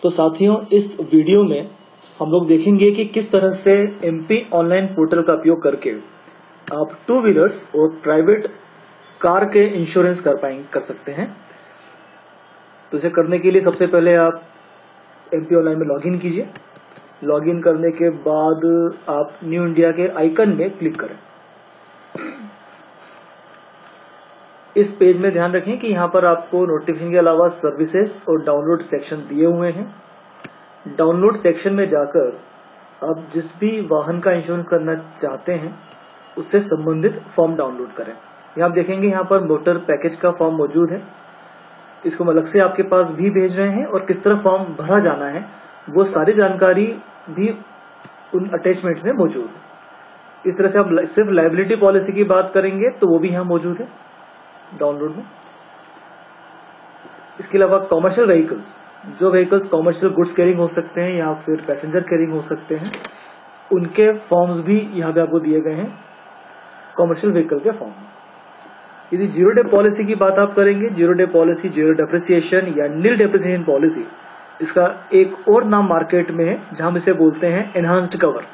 तो साथियों, इस वीडियो में हम लोग देखेंगे कि किस तरह से एमपी ऑनलाइन पोर्टल का उपयोग करके आप टू व्हीलर्स और प्राइवेट कार के इंश्योरेंस कर सकते हैं। तो इसे करने के लिए सबसे पहले आप एमपी ऑनलाइन में लॉगिन कीजिए। लॉगिन करने के बाद आप न्यू इंडिया के आइकन में क्लिक करें। इस पेज में ध्यान रखें कि यहाँ पर आपको नोटिफिकेशन के अलावा सर्विसेज और डाउनलोड सेक्शन दिए हुए हैं। डाउनलोड सेक्शन में जाकर आप जिस भी वाहन का इंश्योरेंस करना चाहते हैं उससे संबंधित फॉर्म डाउनलोड करें। यहाँ आप देखेंगे यहाँ पर मोटर पैकेज का फॉर्म मौजूद है। इसको हम अलग से आपके पास भी भेज रहे हैं और किस तरह फॉर्म भरा जाना है वो सारी जानकारी भी उन अटैचमेंट्स में मौजूद है। इस तरह से आप सिर्फ लायबिलिटी पॉलिसी की बात करेंगे तो वो भी यहाँ मौजूद है डाउनलोड में। इसके अलावा कॉमर्शियल व्हीकल्स, जो व्हीकल्स कॉमर्शियल गुड्स कैरिंग हो सकते हैं या फिर पैसेंजर कैरिंग हो सकते हैं, उनके फॉर्म्स भी यहाँ पे आपको दिए गए हैं कॉमर्शियल व्हीकल के फॉर्म। यदि जीरो डे पॉलिसी की बात आप करेंगे, zero day policy, zero depreciation या नील डेप्रिसिएशन पॉलिसी, इसका एक और नाम मार्केट में है जहां हम इसे बोलते हैं एनहांस्ड कवर।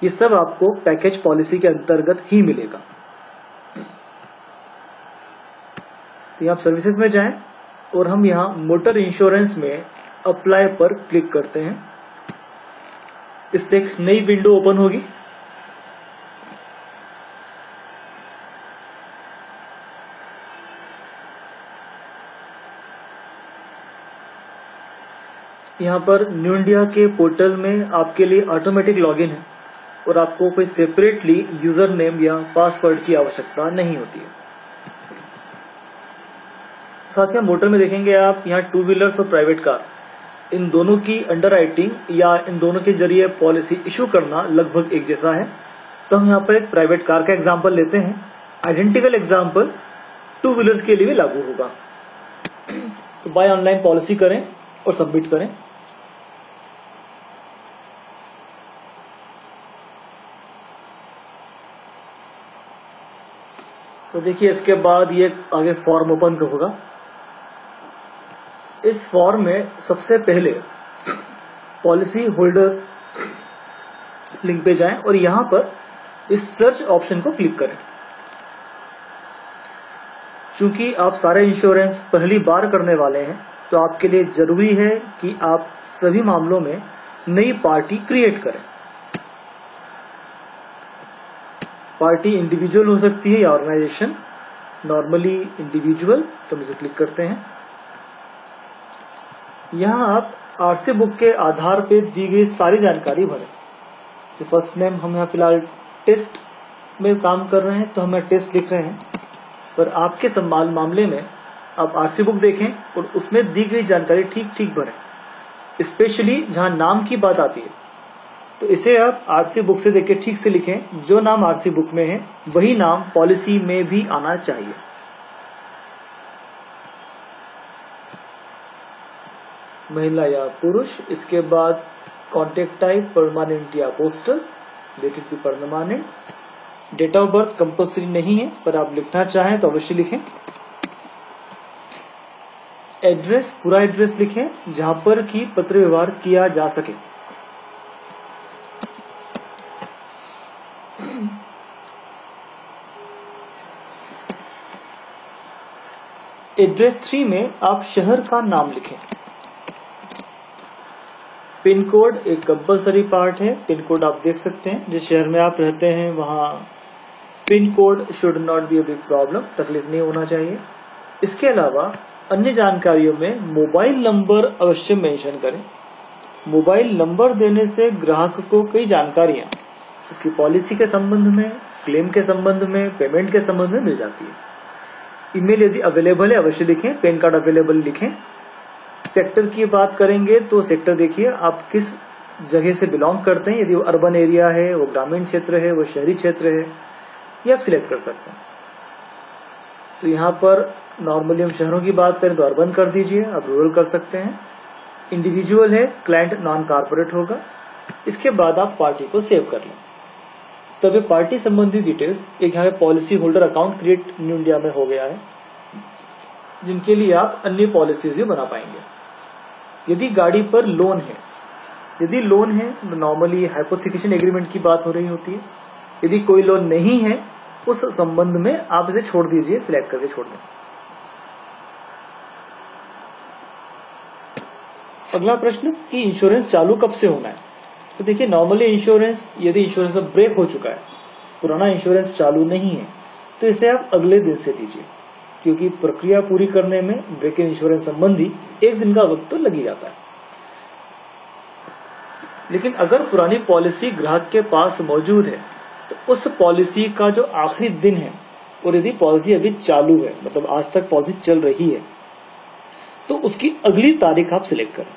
ये सब आपको पैकेज पॉलिसी के अंतर्गत ही मिलेगा। तो आप सर्विसेज में जाएं और हम यहाँ मोटर इंश्योरेंस में अप्लाई पर क्लिक करते हैं। इससे एक नई विंडो ओपन होगी। यहाँ पर न्यू इंडिया के पोर्टल में आपके लिए ऑटोमेटिक लॉगिन है और आपको कोई सेपरेटली यूजर नेम या पासवर्ड की आवश्यकता नहीं होती है। साथ ही मोटर में देखेंगे आप यहाँ टू व्हीलर्स और प्राइवेट कार, इन दोनों की अंडरराइटिंग या इन दोनों के जरिए पॉलिसी इशू करना लगभग एक जैसा है। तो हम यहाँ पर एक प्राइवेट कार का एग्जांपल लेते हैं। आइडेंटिकल एग्जांपल टू व्हीलर्स के लिए भी लागू होगा। तो बाय ऑनलाइन पॉलिसी करें और सबमिट करें। तो देखिए, इसके बाद ये आगे फॉर्म ओपन होगा। इस फॉर्म में सबसे पहले पॉलिसी होल्डर लिंक पे जाएं और यहां पर इस सर्च ऑप्शन को क्लिक करें। चूंकि आप सारे इंश्योरेंस पहली बार करने वाले हैं तो आपके लिए जरूरी है कि आप सभी मामलों में नई पार्टी क्रिएट करें। पार्टी इंडिविजुअल हो सकती है या ऑर्गेनाइजेशन, नॉर्मली इंडिविजुअल, तो हम इसे क्लिक करते हैं। यहाँ आप आरसी बुक के आधार पे दी गई सारी जानकारी भरें। तो फर्स्ट नेम, हम यहाँ फिलहाल टेस्ट में काम कर रहे हैं तो हम यहाँ टेस्ट लिख रहे हैं, पर आपके सम्मान मामले में आप आरसी बुक देखें और उसमें दी गई जानकारी ठीक ठीक भरें। स्पेशली जहाँ नाम की बात आती है तो इसे आप आरसी बुक से देख के ठीक से लिखें। जो नाम आरसी बुक में है वही नाम पॉलिसी में भी आना चाहिए। महिला या पुरुष, इसके बाद कॉन्टेक्ट टाइप परमानेंट या postal, dated to permanent. Date of birth compulsory नहीं है, पर आप लिखना चाहें तो अवश्य लिखें। एड्रेस, पूरा एड्रेस लिखें जहां पर कि पत्र व्यवहार किया जा सके। एड्रेस 3 में आप शहर का नाम लिखें। पिन कोड एक कंपल्सरी पार्ट है। पिन कोड आप देख सकते हैं, जिस शहर में आप रहते हैं वहां pin code should not be a big problem, तकलीफ नहीं होना चाहिए। इसके अलावा अन्य जानकारियों में मोबाइल नंबर अवश्य मेंशन करें। मोबाइल नंबर देने से ग्राहक को कई जानकारियां उसकी पॉलिसी के संबंध में, क्लेम के संबंध में, पेमेंट के संबंध में मिल जाती है। ईमेल यदि अवेलेबल है अवश्य लिखें। पैन कार्ड अवेलेबल लिखें। सेक्टर की बात करेंगे तो सेक्टर देखिए आप किस जगह से बिलोंग करते हैं। यदि वो अर्बन एरिया है, वो ग्रामीण क्षेत्र है, वो शहरी क्षेत्र है, ये आप सिलेक्ट कर सकते हैं। तो यहाँ पर नॉर्मली हम शहरों की बात करें तो अर्बन कर दीजिए, आप रूरल कर सकते हैं। इंडिविजुअल है, क्लाइंट नॉन कॉर्पोरेट होगा। इसके बाद आप पार्टी को सेव कर लें। तब ये पार्टी संबंधी डिटेल्स, एक यहाँ पे policy holder account create new India में हो गया है, जिनके लिए आप अन्य पॉलिसीज भी बना पाएंगे। यदि गाड़ी पर लोन है, यदि लोन है तो नॉर्मली हाइपोथेकेशन एग्रीमेंट की बात हो रही होती है। यदि कोई लोन नहीं है उस संबंध में आप इसे छोड़ दीजिए, सिलेक्ट करके छोड़ दें। अगला प्रश्न कि इंश्योरेंस चालू कब से होना है। तो देखिए नॉर्मली इंश्योरेंस, यदि इंश्योरेंस ब्रेक हो चुका है, पुराना इंश्योरेंस चालू नहीं है, तो इसे आप अगले दिन से दीजिए, क्योंकि प्रक्रिया पूरी करने में ब्रेक इन इंश्योरेंस संबंधी एक दिन का वक्त तो लग ही जाता है। लेकिन अगर पुरानी पॉलिसी ग्राहक के पास मौजूद है तो उस पॉलिसी का जो आखिरी दिन है, और यदि पॉलिसी अभी चालू है, मतलब आज तक पॉलिसी चल रही है, तो उसकी अगली तारीख आप सिलेक्ट करें।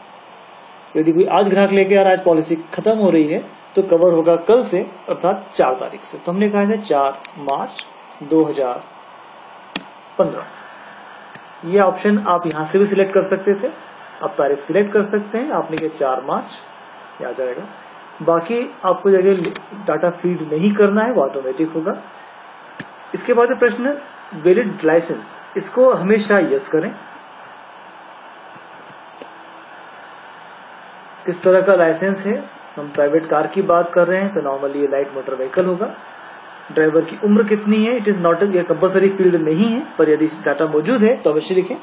यदि कोई आज ग्राहक लेके आ रहा है, आज पॉलिसी खत्म हो रही है, तो कवर होगा कल से, अर्थात 4 तारीख से। तो हमने कहा है 4 मार्च 2015। ये ऑप्शन आप यहां से भी सिलेक्ट कर सकते थे, आप तारीख सिलेक्ट कर सकते हैं। आपने कहा 4 मार्च, ये आ जाएगा। बाकी आपको जगह डाटा फीड नहीं करना है, वो ऑटोमेटिक होगा। इसके बाद प्रश्न वैलिड लाइसेंस, इसको हमेशा यस करें। किस तरह का लाइसेंस है, हम प्राइवेट कार की बात कर रहे हैं तो नॉर्मली ये लाइट मोटर व्हीकल होगा। ड्राइवर की उम्र कितनी है, it is not a compulsory field नहीं है, पर यदि डाटा मौजूद है तो अवश्य लिखें।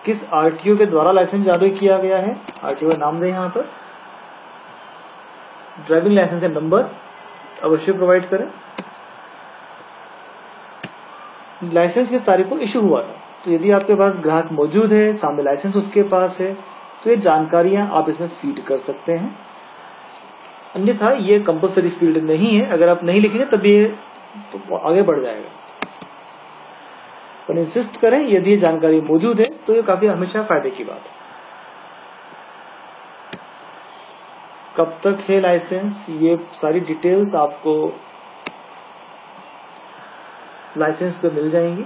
किस आरटीओ के द्वारा लाइसेंस जारी किया गया है, आरटीओ का नाम दें यहाँ पर। ड्राइविंग लाइसेंस का नंबर अवश्य प्रोवाइड करें। लाइसेंस किस तारीख को इशू हुआ था, तो यदि आपके पास ग्राहक मौजूद है, सामने लाइसेंस उसके पास है, तो ये जानकारियां आप इसमें फीड कर सकते हैं। अन्यथा ये कंपल्सरी फील्ड नहीं है, अगर आप नहीं लिखेंगे तब ये तो आगे बढ़ जाएगा। पर इंसिस्ट करें, यदि ये जानकारी मौजूद है तो ये काफी हमेशा फायदे की बात है। कब तक है लाइसेंस, ये सारी डिटेल्स आपको लाइसेंस पे मिल जाएंगी।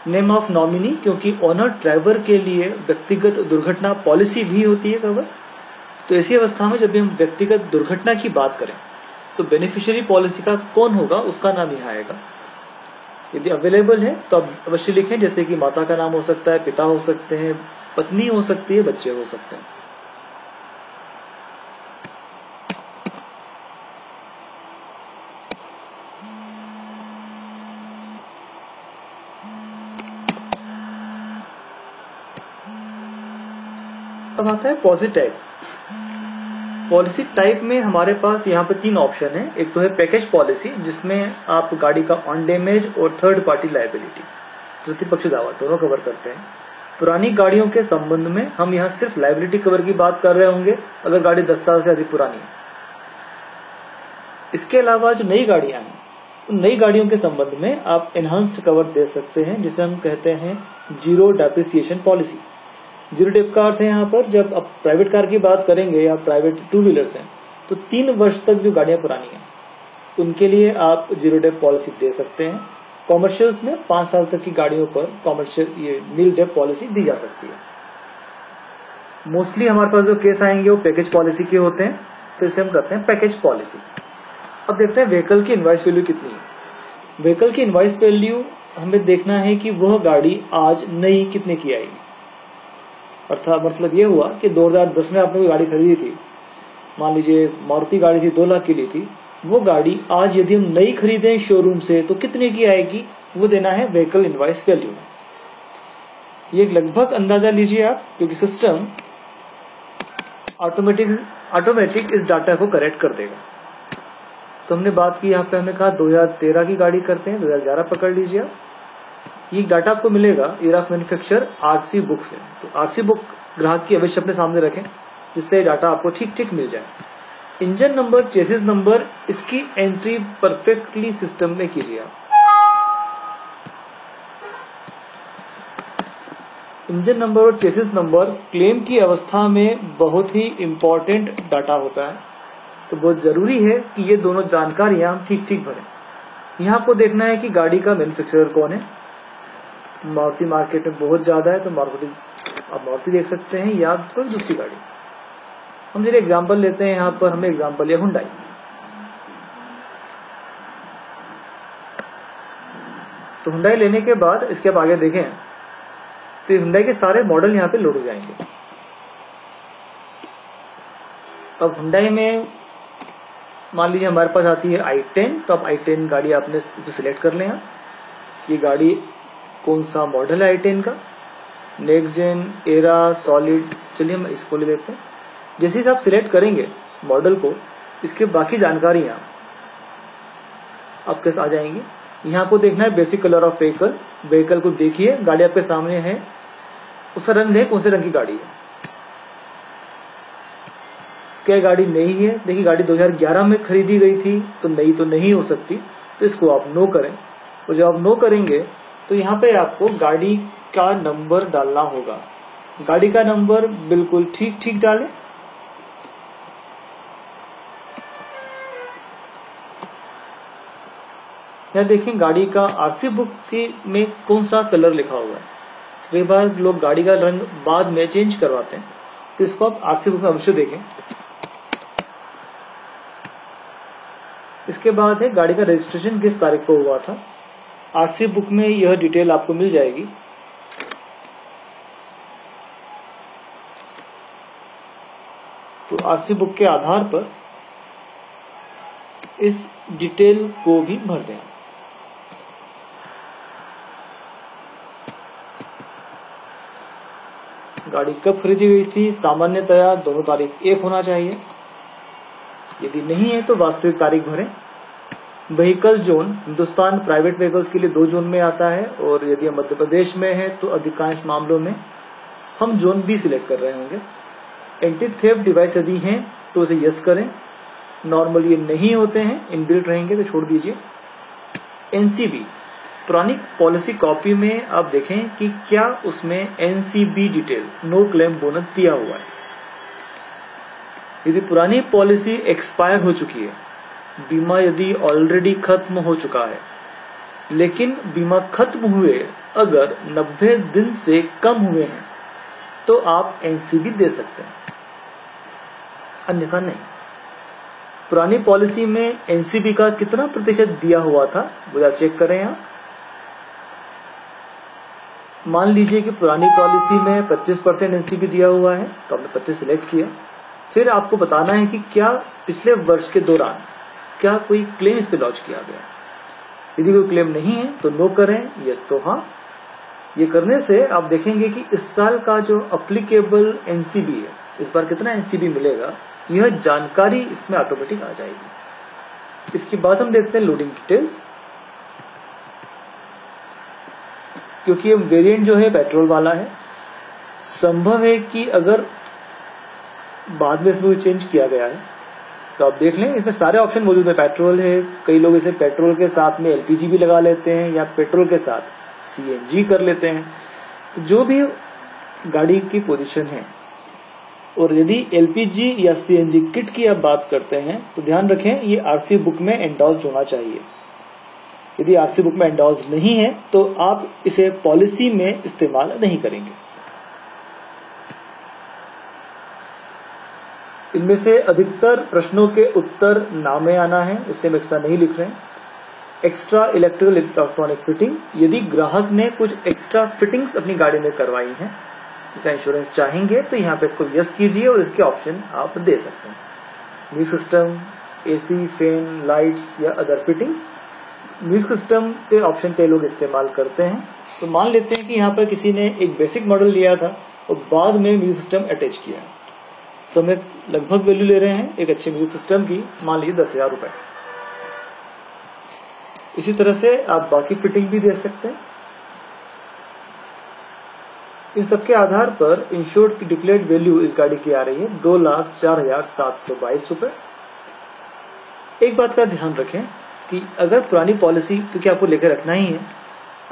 नेम ऑफ नॉमिनी, क्योंकि ओनर ड्राइवर के लिए व्यक्तिगत दुर्घटना पॉलिसी भी होती है कवर, तो ऐसी अवस्था में जब भी हम व्यक्तिगत दुर्घटना की बात करें तो बेनिफिशियरी पॉलिसी का कौन होगा उसका नाम यहाँ आएगा। यदि अवेलेबल है तो आप अवश्य लिखें, जैसे कि माता का नाम हो सकता है, पिता हो सकते हैं, पत्नी हो सकती है, बच्चे हो सकते हैं। अब आता है पॉलिसी टाइप। पॉलिसी टाइप में हमारे पास यहाँ पे 3 ऑप्शन है। एक तो है पैकेज पॉलिसी, जिसमें आप गाड़ी का ऑन डैमेज और थर्ड पार्टी लायबिलिटी, प्रतिपक्ष दावा दोनों कवर करते हैं। पुरानी गाड़ियों के संबंध में हम यहाँ सिर्फ लायबिलिटी कवर की बात कर रहे होंगे अगर गाड़ी 10 साल से अधिक पुरानी है। इसके अलावा जो नई गाड़ियां हैं, उन नई गाड़ियों के संबंध में आप एनहांस्ड कवर दे सकते हैं, जिसे हम कहते हैं zero depreciation policy. Zero dep का अर्थ है यहाँ पर, जब आप प्राइवेट कार की बात करेंगे या प्राइवेट 2 व्हीलर्स हैं, तो 3 वर्ष तक जो गाड़ियां पुरानी हैं उनके लिए आप जीरो डेप पॉलिसी दे सकते हैं। कॉमर्शियल्स में 5 साल तक की गाड़ियों पर कॉमर्शियल ये नील डेप पॉलिसी दी जा सकती है। मोस्टली हमारे पास जो केस आएंगे वो पैकेज पॉलिसी के होते हैं, तो इसे हम करते हैं पैकेज पॉलिसी। अब देखते हैं व्हीकल की इनवॉइस वैल्यू कितनी है। व्हीकल की इनवॉइस वैल्यू हमें देखना है कि वह गाड़ी आज नई कितने की आएगी। अर्थात मतलब ये हुआ कि 2010 में आपने कोई गाड़ी खरीदी थी, मान लीजिए मारुति गाड़ी थी, 2 लाख की ली थी, वो गाड़ी आज यदि हम नई खरीदें शोरूम से तो कितने की आएगी, वो देना है व्हीकल इनवॉइस वैल्यू में। ये लगभग अंदाजा लीजिए आप, क्योंकि सिस्टम ऑटोमेटिक इस डाटा को करेक्ट कर देगा। तो हमने बात की यहाँ पे, हमने कहा 2013 की गाड़ी करते हैं, 2011 पकड़ लीजिए आप। ये डाटा आपको मिलेगा year of manufacture RC book से। तो आरसी बुक ग्राहक की अवश्य अपने सामने रखें, जिससे डाटा आपको ठीक ठीक मिल जाए। इंजन नंबर, चेसिस नंबर, इसकी एंट्री परफेक्टली सिस्टम में कीजिए आप। इंजन नंबर और चेसिस नंबर क्लेम की अवस्था में बहुत ही इंपॉर्टेंट डाटा होता है, तो बहुत जरूरी है कि ये दोनों जानकारियां हम ठीक ठीक भरें। यहाँ आपको देखना है कि गाड़ी का मैन्युफैक्चरर कौन है। मारुति मार्केट में बहुत ज्यादा है, तो आप मारुति देख सकते हैं या कोई दूसरी गाड़ी। हम जरा एग्जांपल लेते हैं, यहाँ पर हमें एग्जांपल लिया हुंडई। तो हुंडई लेने के बाद इसके आप आगे देखें तो हुंडई के सारे मॉडल यहाँ पे लोड हो जाएंगे। अब हुंडई में मान लीजिए हमारे पास आती है i10, तो अब i10 गाड़ी आपने सिलेक्ट कर लें यहाँ कि गाड़ी कौन सा मॉडल है i10 का, नेक्स्ट जेन, एरा, सॉलिड। चलिए हम इसको ले लेते हैं। जैसे ही आप सिलेक्ट करेंगे मॉडल को, इसके बाकी जानकारियां आपके साथ आ जाएंगी। यहाँ आपको देखना है basic colour of vehicle. Vehicle को देखिए, गाड़ी आपके सामने है, उसका रंग है, कौन से रंग की गाड़ी है। क्या गाड़ी नई है? देखिए गाड़ी 2011 में खरीदी गई थी, तो नई तो नहीं हो सकती, तो इसको आप नो करें। और जब आप नो करेंगे तो यहाँ पे आपको गाड़ी का नंबर डालना होगा। गाड़ी का नंबर बिल्कुल ठीक ठीक डालें। यहाँ देखिए गाड़ी का आरसी बुक में कौन सा कलर लिखा हुआ है। कई बार लोग गाड़ी का रंग बाद में चेंज करवाते हैं, तो इसको आप आरसी बुक में अवश्य देखें। इसके बाद है गाड़ी का रजिस्ट्रेशन किस तारीख को हुआ था। आरसी बुक में यह डिटेल आपको मिल जाएगी। तो आरसी बुक के आधार पर इस डिटेल को भी भर दें। गाड़ी कब खरीदी गई थी? सामान्यतया दोनों तारीख एक होना चाहिए। यदि नहीं है तो वास्तविक तारीख भरें। Vehicle zone, Hindustan private vehicles के लिए 2 जोन में आता है, और यदि हम मध्य प्रदेश में है तो अधिकांश मामलों में हम जोन बी सिलेक्ट कर रहे होंगे। एंटी थेफ्ट डिवाइस यदि हैं तो उसे यस करें। नॉर्मल ये नहीं होते हैं, इनबिल्ट रहेंगे तो छोड़ दीजिए। एनसीबी, पुरानी पॉलिसी कॉपी में आप देखें कि क्या उसमें NCB detail, no claim bonus दिया हुआ है। यदि पुरानी पॉलिसी एक्सपायर हो चुकी है, बीमा यदि ऑलरेडी खत्म हो चुका है, लेकिन बीमा खत्म हुए अगर 90 दिन से कम हुए हैं, तो आप एनसीबी दे सकते हैं, अन्यथा नहीं। पुरानी पॉलिसी में एनसीबी का कितना प्रतिशत दिया हुआ था वो आप चेक करें। यहाँ मान लीजिए कि पुरानी पॉलिसी में 25% एनसीबी दिया हुआ है, तो आपने 25 सिलेक्ट किया। फिर आपको बताना है कि क्या पिछले वर्ष के दौरान क्या कोई क्लेम इस पे लॉन्च किया गया। यदि कोई क्लेम नहीं है तो नो करें, यस तो हाँ। ये करने से आप देखेंगे कि इस साल का जो अप्लीकेबल एनसीबी है, इस बार कितना एनसीबी मिलेगा, यह जानकारी इसमें ऑटोमेटिक आ जाएगी। इसके बाद हम देखते हैं लोडिंग डिटेल्स। क्योंकि ये वेरिएंट जो है पेट्रोल वाला है, संभव है कि अगर बाद में इसमें चेंज किया गया है तो आप देख लें, इसमें सारे ऑप्शन मौजूद है। पेट्रोल है, कई लोग इसे पेट्रोल के साथ में एलपीजी भी लगा लेते हैं, या पेट्रोल के साथ सीएनजी कर लेते हैं। जो भी गाड़ी की पोजीशन है, और यदि एलपीजी या सीएनजी किट की आप बात करते हैं तो ध्यान रखें ये आरसी बुक में एंडोर्स्ड होना चाहिए। यदि आरसी बुक में एंडोर्स्ड नहीं है तो आप इसे पॉलिसी में इस्तेमाल नहीं करेंगे। इनमें से अधिकतर प्रश्नों के उत्तर नाम में आना है, इसलिए हम एक्स्ट्रा नहीं लिख रहे हैं। एक्स्ट्रा इलेक्ट्रिकल इलेक्ट्रॉनिक फिटिंग, यदि ग्राहक ने कुछ एक्स्ट्रा फिटिंग्स अपनी गाड़ी में करवाई हैं, इसका इंश्योरेंस चाहेंगे तो यहाँ पे इसको यस कीजिए और इसके ऑप्शन आप दे सकते हैं। Music system, AC, fan, lights या अदर फिटिंग्स। म्यूजिक सिस्टम के ऑप्शन कई लोग इस्तेमाल करते हैं। तो मान लेते हैं कि यहाँ पर किसी ने एक बेसिक मॉडल लिया था और बाद में म्यूजिक सिस्टम अटैच किया, तो हमें लगभग वैल्यू ले रहे हैं एक अच्छे म्यूजिक सिस्टम की, मान लीजिए 10,000 रुपए। इसी तरह से आप बाकी फिटिंग भी दे सकते हैं। इन सबके आधार पर इंश्योर्ड की डिक्लेयर्ड वैल्यू इस गाड़ी की आ रही है 2,04,722 रुपए। एक बात का ध्यान रखें कि अगर पुरानी पॉलिसी, क्योंकि आपको लेकर रखना ही है,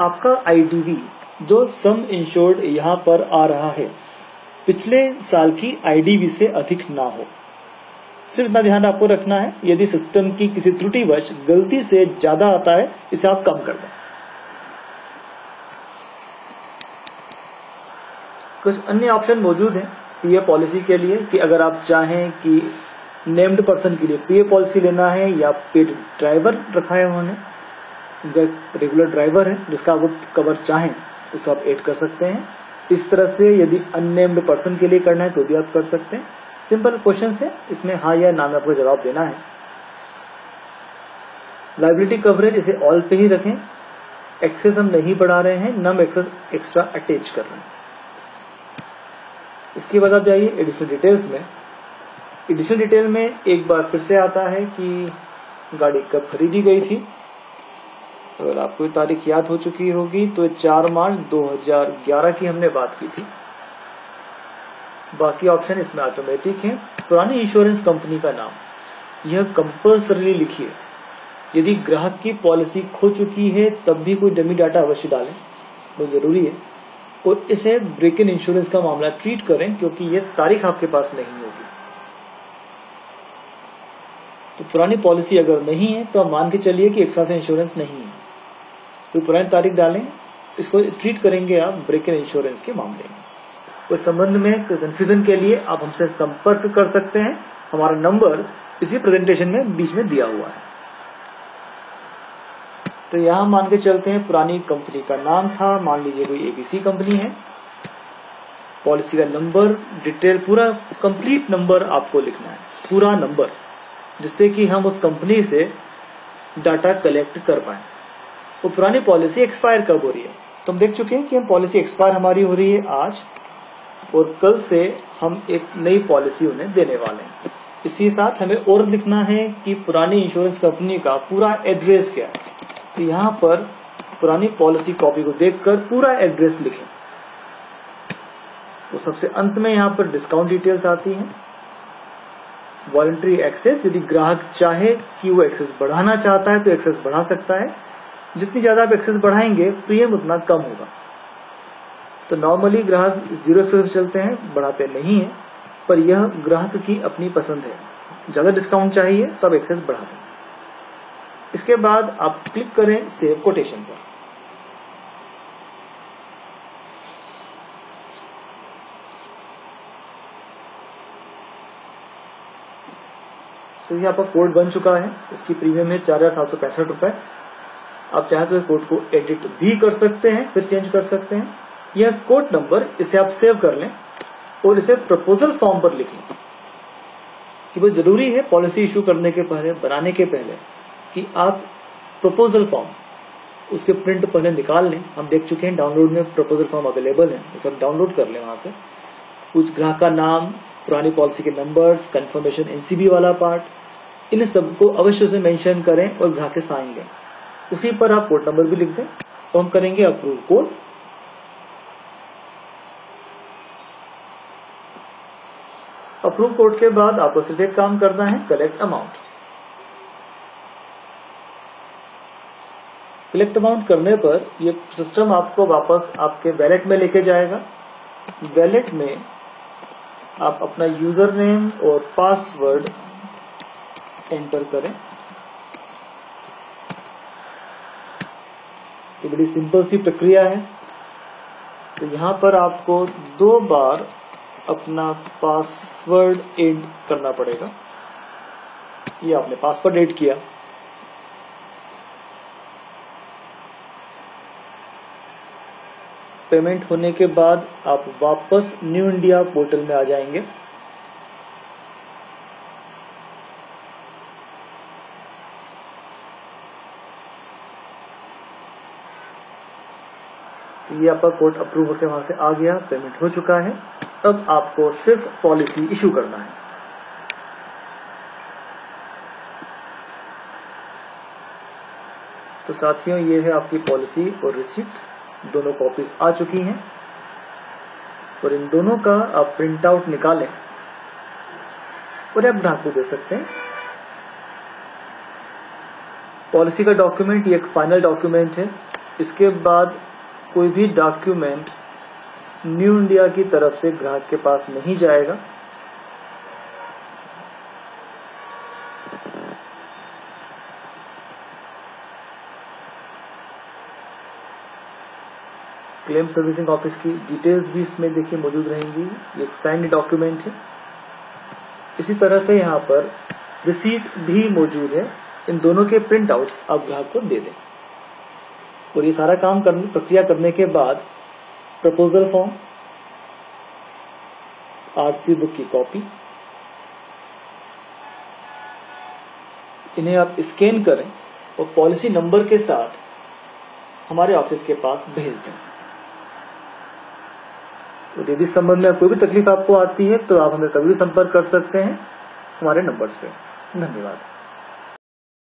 आपका आईडीवी जो सम इंश्योर्ड यहाँ पर आ रहा है पिछले साल की आईडीवी से अधिक ना हो। सिर्फ इतना ध्यान आपको रखना है। यदि सिस्टम की किसी त्रुटिवश गलती से ज्यादा आता है, इसे आप कम कर दें। कुछ अन्य ऑप्शन मौजूद हैं पीए पॉलिसी के लिए, कि अगर आप चाहें कि नेम्ड पर्सन के लिए पीए पॉलिसी लेना है या पेड ड्राइवर रखा है उन्होंने, रेगुलर ड्राइवर है जिसका आप कवर चाहें उसे आप ऐड कर सकते हैं। इस तरह से यदि अननेम्ड पर्सन के लिए करना है तो भी आप कर सकते हैं। सिंपल क्वेश्चन है, इसमें हाँ या ना में आपको जवाब देना है। लायबिलिटी कवरेज इसे ऑल पे ही रखें, एक्सेस हम नहीं बढ़ा रहे हैं, नम एक्सेस एक्स्ट्रा अटैच कर रहे हैं। इसके बाद आप जाइए एडिशनल डिटेल्स में। एडिशनल डिटेल में एक बार फिर से आता है कि गाड़ी कब खरीदी गई थी। अगर आपको ये तारीख याद हो चुकी होगी तो 4 मार्च 2011 की हमने बात की थी। बाकी ऑप्शन इसमें ऑटोमेटिक है। पुरानी इंश्योरेंस कंपनी का नाम यह कंपल्सरी लिखिए। यदि ग्राहक की पॉलिसी खो चुकी है तब भी कोई डमी डाटा अवश्य डालें, वो जरूरी है। और इसे ब्रेक इन इंश्योरेंस का मामला ट्रीट करें क्योंकि यह तारीख आपके पास नहीं होगी। तो पुरानी पॉलिसी अगर नहीं है तो आप मान के चलिए कि 1 साल से इंश्योरेंस नहीं है, तो पुरानी तारीख डालें। इसको ट्रीट करेंगे आप ब्रेक इन इंश्योरेंस के मामले में। उस संबंध में कंफ्यूजन के लिए आप हमसे संपर्क कर सकते हैं। हमारा नंबर इसी प्रेजेंटेशन में बीच में दिया हुआ है। तो यहां मान के चलते हैं पुरानी कंपनी का नाम था, मान लीजिए कोई एबीसी कंपनी है। पॉलिसी का नंबर, डिटेल, पूरा कंप्लीट नंबर आपको लिखना है, पूरा नंबर, जिससे कि हम उस कंपनी से डाटा कलेक्ट कर पाए। वो पुरानी पॉलिसी एक्सपायर कब हो रही है तो हम देख चुके हैं कि हम पॉलिसी एक्सपायर हमारी हो रही है आज, और कल से हम एक नई पॉलिसी उन्हें देने वाले हैं। इसी साथ हमें और लिखना है कि पुरानी इंश्योरेंस कंपनी का पूरा एड्रेस क्या है। तो यहाँ पर पुरानी पॉलिसी कॉपी को देखकर पूरा एड्रेस लिखें। तो सबसे अंत में यहाँ पर डिस्काउंट डिटेल्स आती हैं। वॉलंटरी एक्सेस, यदि ग्राहक चाहे कि वो एक्सेस बढ़ाना चाहता है तो एक्सेस बढ़ा सकता है। जितनी ज्यादा आप एक्सेस बढ़ाएंगे प्रीमियम उतना कम होगा। तो नॉर्मली ग्राहक 0 एक्सेस चलते हैं, बढ़ाते नहीं है, पर यह ग्राहक की अपनी पसंद है। ज्यादा डिस्काउंट चाहिए तो आप एक्सेस बढ़ा दें। इसके बाद आप क्लिक करें सेव कोटेशन पर। तो ये आपका कोड बन चुका है। इसकी प्रीमियम है 4,765 रुपए। आप चाहे तो कोड को एडिट भी कर सकते हैं, फिर चेंज कर सकते हैं। यह कोड नंबर, इसे आप सेव कर लें और इसे प्रपोजल फॉर्म पर लिख लें। कि वो जरूरी है पॉलिसी इशू करने के पहले, बनाने के पहले, कि आप प्रपोजल फॉर्म उसके प्रिंट पहले निकाल लें। हम देख चुके हैं डाउनलोड में प्रपोजल फॉर्म अवेलेबल है, उसे आप डाउनलोड कर लें वहां से। कुछ ग्राहक का नाम, पुरानी पॉलिसी के नंबर्स, कंफर्मेशन एनसीबी वाला पार्ट, इन सबको अवश्य से मेंशन करें और ग्राहक के साइन लें। उसी पर आप कोड नंबर भी लिख दें और हम करेंगे अप्रूव कोड। अप्रूव कोड के बाद आपको सिर्फ एक काम करना है, कलेक्ट अमाउंट। कलेक्ट अमाउंट करने पर ये सिस्टम आपको वापस आपके वैलेट में लेके जाएगा। वैलेट में आप अपना यूजर नेम और पासवर्ड एंटर करें। ये बड़ी सिंपल सी प्रक्रिया है। तो यहां पर आपको 2 बार अपना पासवर्ड ऐड करना पड़ेगा। ये आपने पासवर्ड ऐड किया। पेमेंट होने के बाद आप वापस न्यू इंडिया पोर्टल में आ जाएंगे। तो ये आपका कोड अप्रूव होकर वहां से आ गया, पेमेंट हो चुका है। अब आपको सिर्फ पॉलिसी इशू करना है। तो साथियों, ये है आपकी पॉलिसी और रिसीप्ट, दोनों कॉपीज आ चुकी हैं। और इन दोनों का आप प्रिंट आउट निकालें और आप ग्राहक को दे सकते हैं। पॉलिसी का डॉक्यूमेंट ये एक फाइनल डॉक्यूमेंट है। इसके बाद कोई भी डॉक्यूमेंट न्यू इंडिया की तरफ से ग्राहक के पास नहीं जाएगा। क्लेम सर्विसिंग ऑफिस की डिटेल्स भी इसमें देखिए मौजूद रहेंगी। ये एक साइंड डॉक्यूमेंट है। इसी तरह से यहाँ पर रिसीट भी मौजूद है। इन दोनों के प्रिंट आउट्स आप ग्राहक को दे दें। और ये सारा काम प्रक्रिया करने के बाद प्रपोजल फॉर्म, आरसी बुक की कॉपी, इन्हें आप स्कैन करें और पॉलिसी नंबर के साथ हमारे ऑफिस के पास भेज दें। तो यदि इस संबंध में कोई भी तकलीफ आपको आती है तो आप हमें कभी भी संपर्क कर सकते हैं हमारे नंबर्स पे। धन्यवाद।